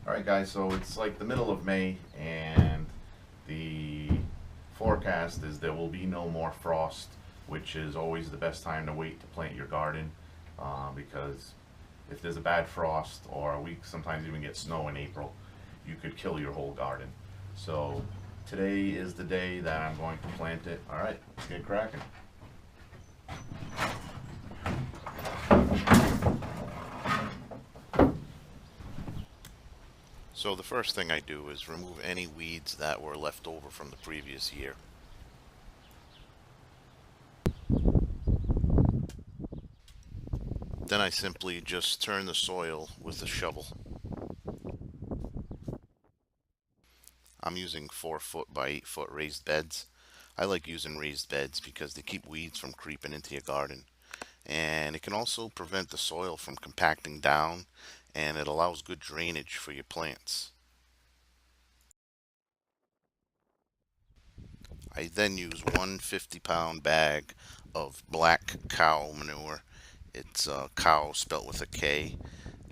Alright guys, so it's like the middle of May and the forecast is there will be no more frost, which is always the best time to wait to plant your garden, because if there's a bad frost or we sometimes even get snow in April, you could kill your whole garden. So today is the day that I'm going to plant it. Alright, let's get cracking. So the first thing I do is remove any weeds that were left over from the previous year. Then I simply just turn the soil with a shovel. I'm using 4-foot by 8-foot raised beds. I like using raised beds because they keep weeds from creeping into your garden. And it can also prevent the soil from compacting down, and it allows good drainage for your plants. I then use one 50-pound bag of black cow manure. It's cow spelt with a K,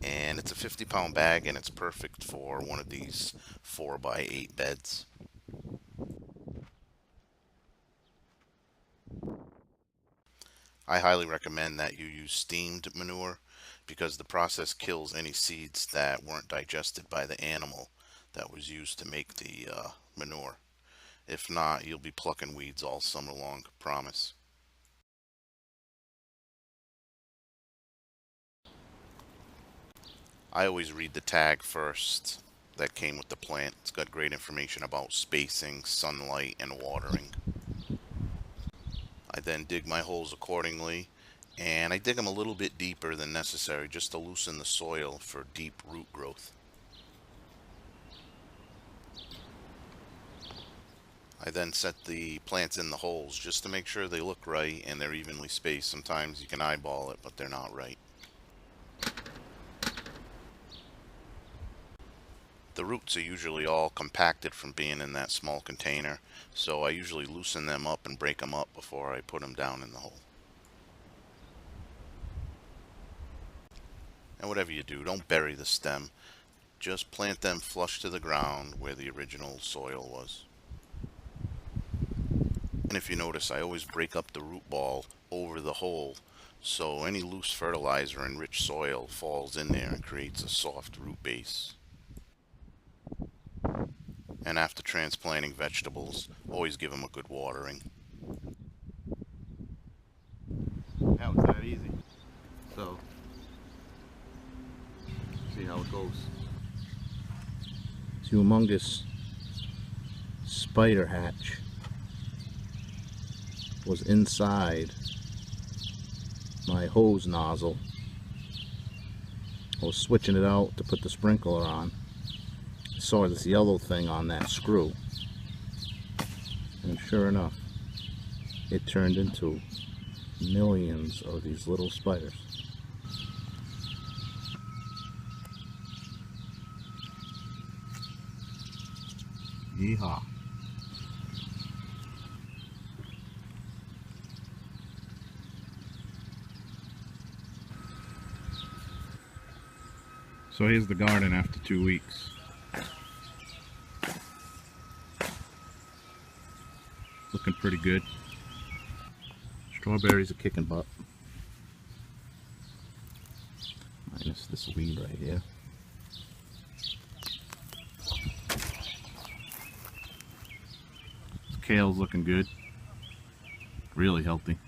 and it's a 50-pound bag, and it's perfect for one of these 4 by 8 beds. I highly recommend that you use steamed manure because the process kills any seeds that weren't digested by the animal that was used to make the manure. If not, you'll be plucking weeds all summer long, promise. I always read the tag first that came with the plant. It's got great information about spacing, sunlight, and watering. I then dig my holes accordingly, and I dig them a little bit deeper than necessary just to loosen the soil for deep root growth. I then set the plants in the holes just to make sure they look right and they're evenly spaced. Sometimes you can eyeball it, but they're not right. The roots are usually all compacted from being in that small container, so I usually loosen them up and break them up before I put them down in the hole. And whatever you do, don't bury the stem. Just plant them flush to the ground where the original soil was. And if you notice, I always break up the root ball over the hole, so any loose fertilizer and rich soil falls in there and creates a soft root base. And after transplanting vegetables, always give them a good watering. Now it's that easy. So, see how it goes. This humongous spider hatch was inside my hose nozzle. I was switching it out to put the sprinkler on. I saw this yellow thing on that screw, and sure enough, it turned into millions of these little spiders. Yeehaw. So here's the garden after 2 weeks. Looking pretty good. Strawberries are kicking butt. Minus this weed right here. This kale's looking good. Really healthy.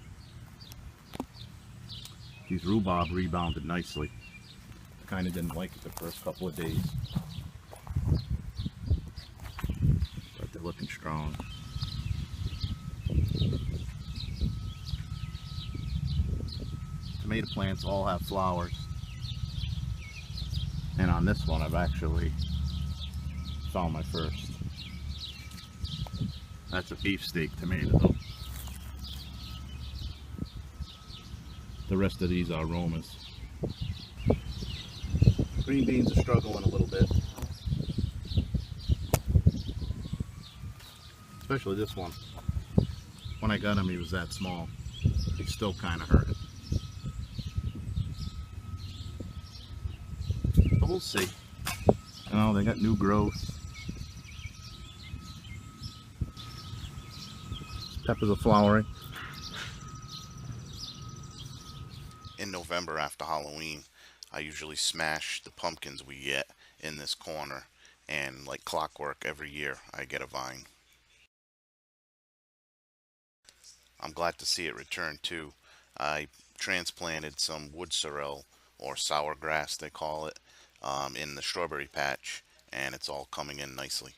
These rhubarb rebounded nicely. Kind of didn't like it the first couple of days, but they're looking strong. Tomato plants all have flowers, and on this one I've actually found my first. That's a beefsteak tomato though. The rest of these are aromas. Green beans are struggling a little bit, especially this one. When I got him, he was that small. He's still kind of hurting. But we'll see. You know, they got new growth. Peppers are flowering. In November after Halloween, I usually smash the pumpkins we get in this corner, and like clockwork every year I get a vine. I'm glad to see it return too. I transplanted some wood sorrel, or sour grass they call it, in the strawberry patch, and it's all coming in nicely.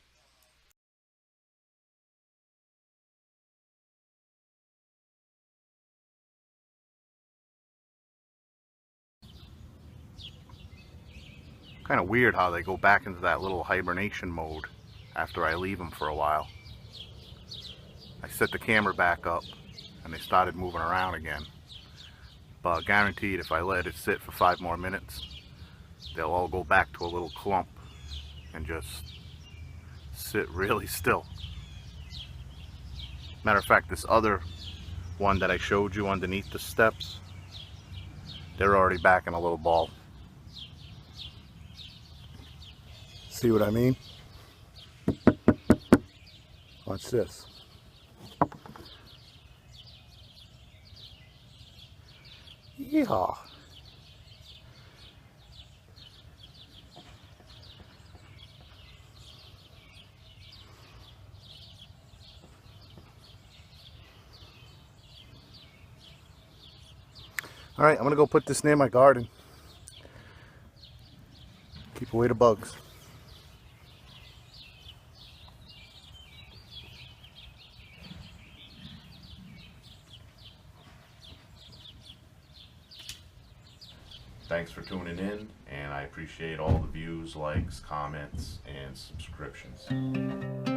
Kind of weird how they go back into that little hibernation mode after I leave them for a while. I set the camera back up and they started moving around again. But guaranteed if I let it sit for 5 more minutes, they'll all go back to a little clump and just sit really still. Matter of fact, this other one that I showed you underneath the steps, they're already back in a little ball. See what I mean? Watch this. Yeehaw. All right, I'm gonna go put this near my garden. Keep away the bugs. Thanks for tuning in, and I appreciate all the views, likes, comments, and subscriptions.